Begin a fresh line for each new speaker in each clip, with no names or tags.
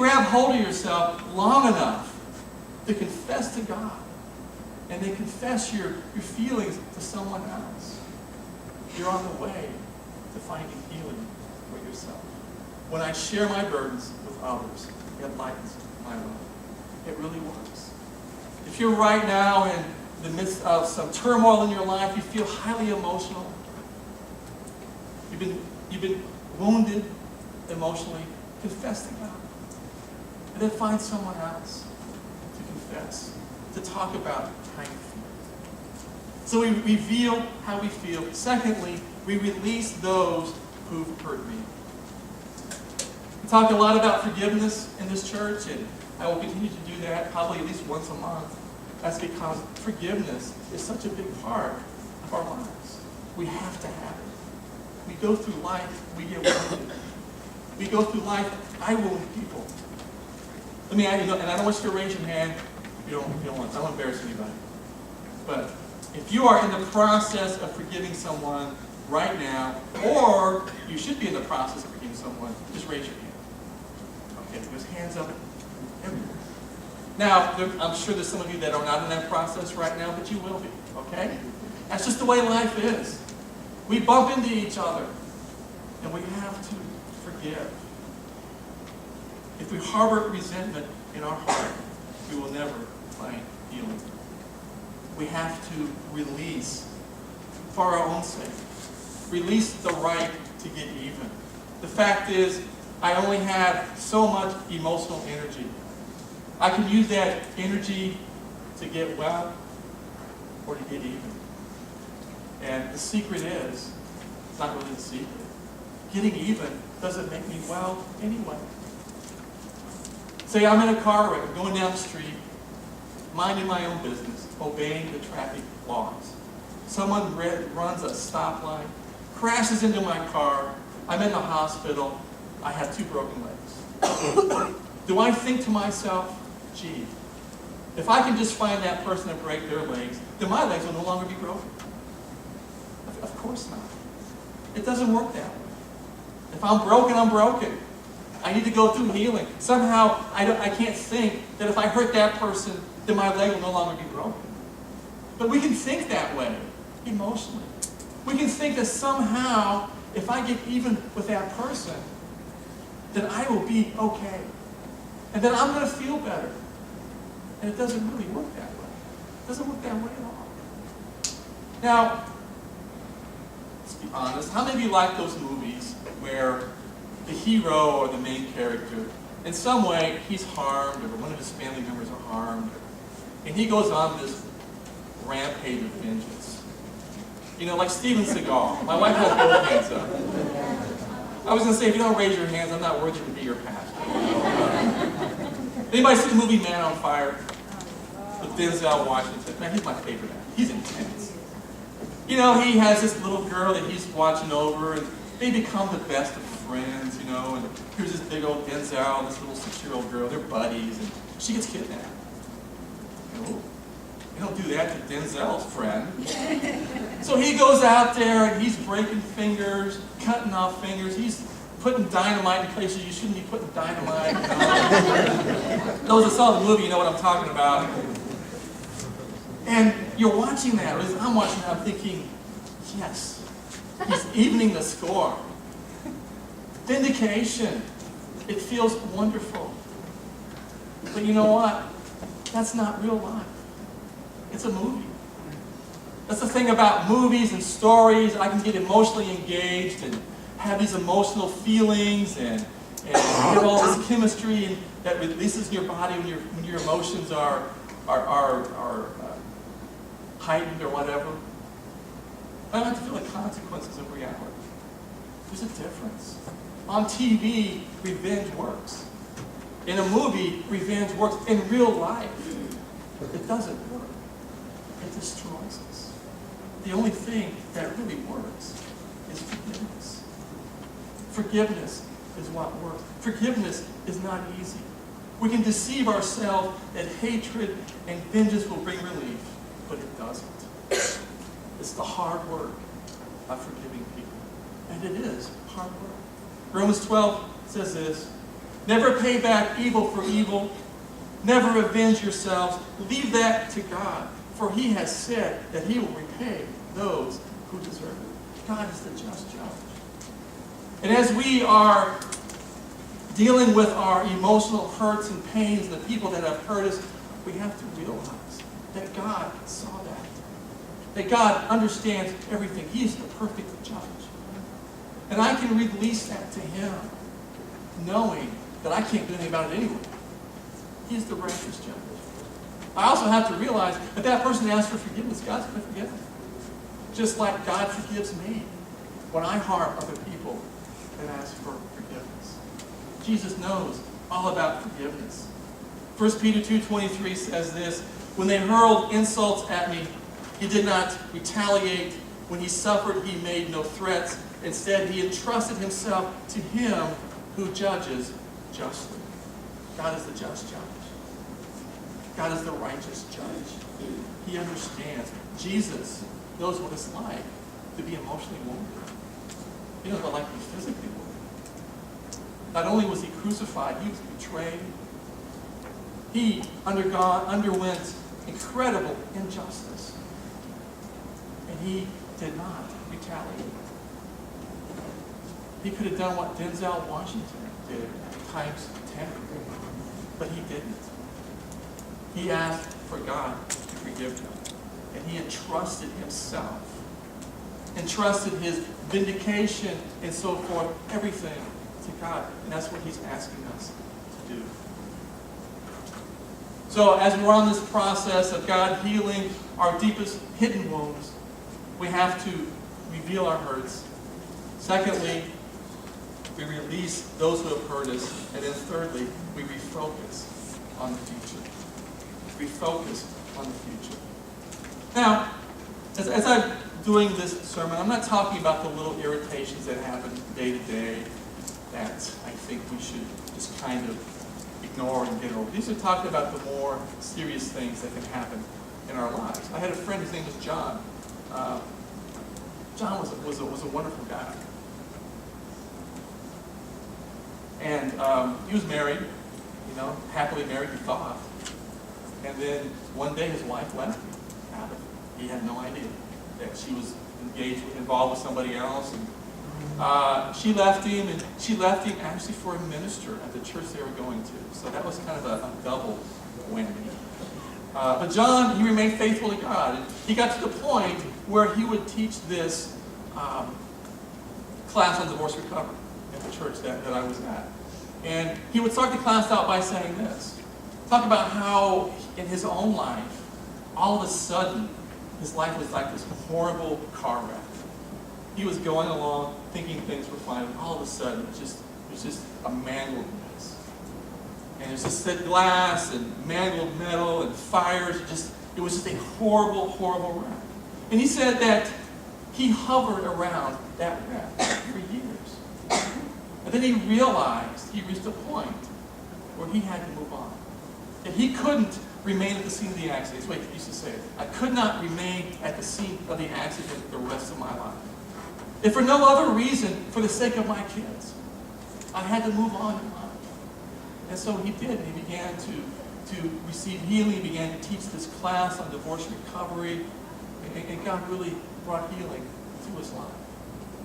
grab hold of yourself long enough to confess to God, and then confess your feelings to someone else, you're on the way to finding healing for yourself. When I share my burdens with others, it lightens my load. It really works. If you're right now in the midst of some turmoil in your life, you feel highly emotional, you've been wounded emotionally, confess to God. And then find someone else to confess, to talk about how you feel. So we reveal how we feel. Secondly, we release those who've hurt me. We talk a lot about forgiveness in this church, and I will continue to do that probably at least once a month. That's because forgiveness is such a big part of our lives. We have to have it. We go through life, we get wounded. We go through life, I wound people. Let me add, and I don't want you to raise your hand if you don't want to. I don't want to embarrass anybody. But if you are in the process of forgiving someone right now, or you should be in the process of forgiving someone, just raise your hand. Okay, there's hands up everywhere. Now, I'm sure there's some of you that are not in that process right now, but you will be, okay? That's just the way life is. We bump into each other, and we have to forgive. If we harbor resentment in our heart, we will never find healing. We have to release, for our own sake, release the right to get even. The fact is, I only have so much emotional energy. I can use that energy to get well or to get even. And the secret is, it's not really the secret, getting even doesn't make me well anyway. Say I'm in a car wreck, I'm going down the street, minding my own business, obeying the traffic laws. Someone runs a stoplight, crashes into my car, I'm in the hospital, I have 2 broken legs. Do I think to myself, gee, if I can just find that person and break their legs, then my legs will no longer be broken? Of course not. It doesn't work that way. If I'm broken, I'm broken. I need to go through healing. Somehow, I can't think that if I hurt that person, then my leg will no longer be broken. But we can think that way, emotionally. We can think that somehow, if I get even with that person, then I will be okay. And then I'm going to feel better. And it doesn't really work that way. It doesn't work that way at all. Now, let's be honest, how many of you like those movies where the hero or the main character, in some way, he's harmed, or one of his family members are harmed, and he goes on this rampage of vengeance? You know, like Steven Seagal. My wife has both hands up. I was going to say, if you don't raise your hands, I'm not worthy to be your pastor. Anybody see the movie Man on Fire? With Denzel Washington? Man, he's my favorite actor. He's intense. You know, he has this little girl that he's watching over, and they become the best of friends, you know, and here's this big old Denzel, this little 6-year-old girl, they're buddies, and she gets kidnapped. You don't do that to Denzel's friend. So he goes out there, and he's breaking fingers, cutting off fingers, he's putting dynamite in places you shouldn't be putting dynamite. You know? Those that saw the movie, you know what I'm talking about. And you're watching that, or as I'm watching that, I'm thinking, yes, he's evening the score. Vindication. It feels wonderful. But you know what? That's not real life. It's a movie. That's the thing about movies and stories. I can get emotionally engaged and have these emotional feelings and have all this chemistry that releases in your body when your emotions are heightened or whatever. I don't have to feel the consequences of reality. There's a difference. On TV, revenge works. In a movie, revenge works. In real life, it doesn't work. It destroys us. The only thing that really works is forgiveness. Forgiveness is what works. Forgiveness is not easy. We can deceive ourselves that hatred and vengeance will bring relief, but it doesn't. It's the hard work of forgiving people. And it is hard work. Romans 12 says this, Never pay back evil for evil. Never avenge yourselves. Leave that to God, for he has said that he will repay those who deserve it. God is the just judge. And as we are dealing with our emotional hurts and pains, the people that have hurt us, we have to realize that God saw that. That God understands everything. He is the perfect judge. And I can release that to him, knowing that I can't do anything about it anyway. He's the righteous judge. I also have to realize that that person asks for forgiveness, God's going to forgive them. Just like God forgives me when I harm other people and ask for forgiveness. Jesus knows all about forgiveness. 1 Peter 2:23 says this, when they hurled insults at me, he did not retaliate. When he suffered, he made no threats. Instead, he entrusted himself to him who judges justly. God is the just judge. God is the righteous judge. He understands. Jesus knows what it's like to be emotionally wounded. He knows what it's like to be physically wounded. Not only was he crucified, he was betrayed. He underwent incredible injustice. And he did not retaliate. He could have done what Denzel Washington did times 10. But he didn't. He asked for God to forgive him. And he entrusted himself. Entrusted his vindication and so forth, everything to God. And that's what he's asking us to do. So as we're on this process of God healing our deepest hidden wounds, we have to reveal our hurts. Secondly, we release those who have hurt us. And then thirdly, we refocus on the future. Refocus on the future. Now, as I'm doing this sermon, I'm not talking about the little irritations that happen day to day that I think we should just kind of ignore and get over. These are talking about the more serious things that can happen in our lives. I had a friend, his name was John. John was a wonderful guy. And he was married, happily married, he thought. And then one day his wife left him. He had no idea that she was involved with somebody else. And she left him actually for a minister at the church they were going to. So that was kind of a double whammy. But John, he remained faithful to God. And he got to the point where he would teach this class on divorce recovery at the church that I was at. And he would start the class out by saying this. Talk about how in his own life, all of a sudden, his life was like this horrible car wreck. He was going along thinking things were fine, and all of a sudden, it was just a mangled mess. And there's just said glass and mangled metal and fires. It was just a horrible, horrible wreck. And he said that he hovered around that wreck for years. And then he realized he reached a point where he had to move on. That he couldn't remain at the scene of the accident. That's what he used to say. I could not remain at the scene of the accident the rest of my life. If for no other reason, for the sake of my kids, I had to move on in life. And so he did. He began to receive healing. He began to teach this class on divorce recovery. And God really brought healing to his life.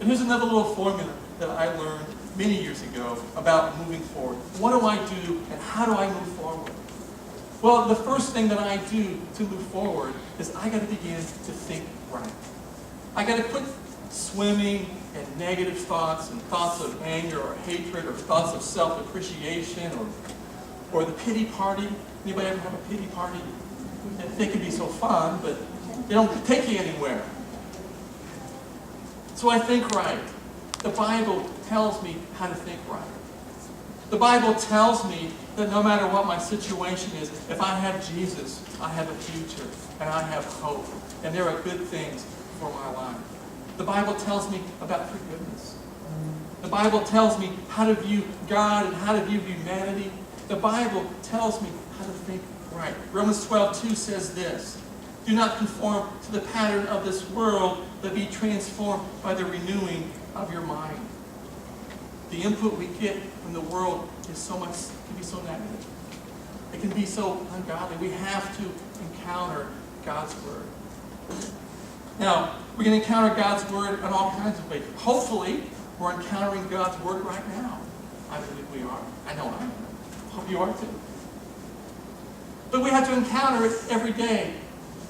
And here's another little formula that I learned many years ago about moving forward. What do I do and how do I move forward? Well, the first thing that I do to move forward is I got to begin to think right. I got to quit swimming in negative thoughts and thoughts of anger or hatred or thoughts of self-appreciation or the pity party. Anybody ever have a pity party? They can be so fun, but they don't take you anywhere. So I think right. The Bible tells me how to think right. The Bible tells me that no matter what my situation is, if I have Jesus, I have a future, and I have hope, and there are good things for my life. The Bible tells me about forgiveness. The Bible tells me how to view God and how to view humanity. The Bible tells me how to think right. Romans 12:2 says this, do not conform to the pattern of this world, but be transformed by the renewing of your mind. The input we get from the world is so much, can be so negative. It can be so ungodly. We have to encounter God's Word. Now, we're going to encounter God's Word in all kinds of ways. Hopefully, we're encountering God's Word right now. I believe we are. I know I am. Hope you are too. But we have to encounter it every day.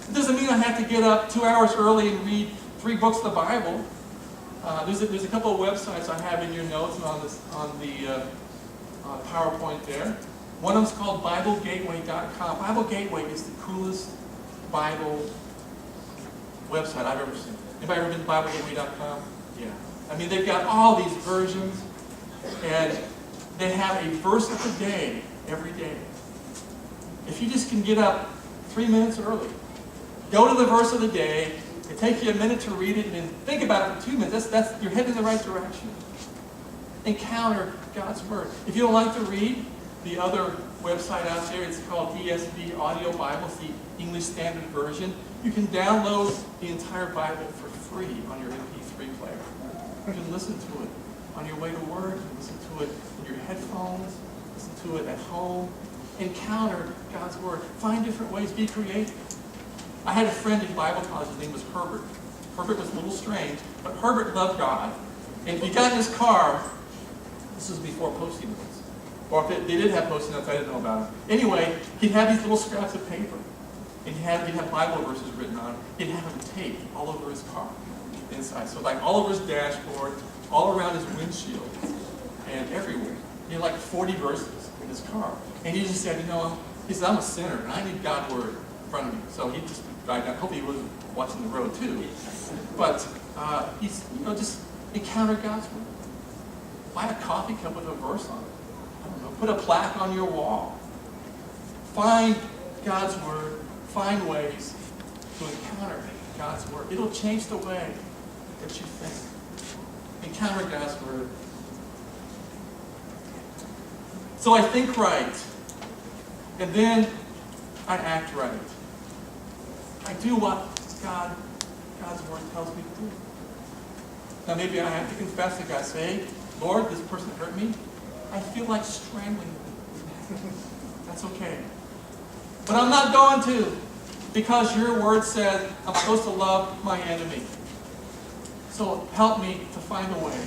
It doesn't mean I have to get up 2 hours early and read 3 books of the Bible. There's a couple of websites I have in your notes on the PowerPoint there. One of them's called BibleGateway.com. Bible Gateway is the coolest Bible website I've ever seen. Anybody ever been to BibleGateway.com? Yeah. I mean, they've got all these versions, and they have a verse of the day every day. If you just can get up 3 minutes early, go to the verse of the day, it takes you a minute to read it, and then think about it for 2 minutes. That's you're heading in the right direction. Encounter God's Word. If you don't like to read, the other website out there, it's called ESV Audio Bible, it's the English Standard Version. You can download the entire Bible for free on your MP3 player. You can listen to it on your way to work, you can listen to it in your headphones, listen to it at home. Encounter God's Word. Find different ways, be creative. I had a friend in Bible college, his name was Herbert. Herbert was a little strange, but Herbert loved God. And if he got in his car, this was before Post-it notes. Or if they did have Post-it notes, I didn't know about them. Anyway, he'd have these little scraps of paper. And he'd have Bible verses written on it. He'd have them taped all over his car, inside. So like all over his dashboard, all around his windshield, and everywhere. He had like 40 verses in his car. And he just said, he said, I'm a sinner, and I need God's Word in front of me. So he just, I hope he wasn't watching the road too. But he's, just encounter God's Word. Buy a coffee cup with a verse on it. I don't know, put a plaque on your wall. Find God's Word. Find ways to encounter God's Word. It'll change the way that you think. Encounter God's Word. So I think right, and then I act right. I do what God's Word tells me to do. Now maybe I have to confess to God, say, Lord, this person hurt me. I feel like strangling them. That's okay. But I'm not going to, because your Word said I'm supposed to love my enemy. So help me to find a way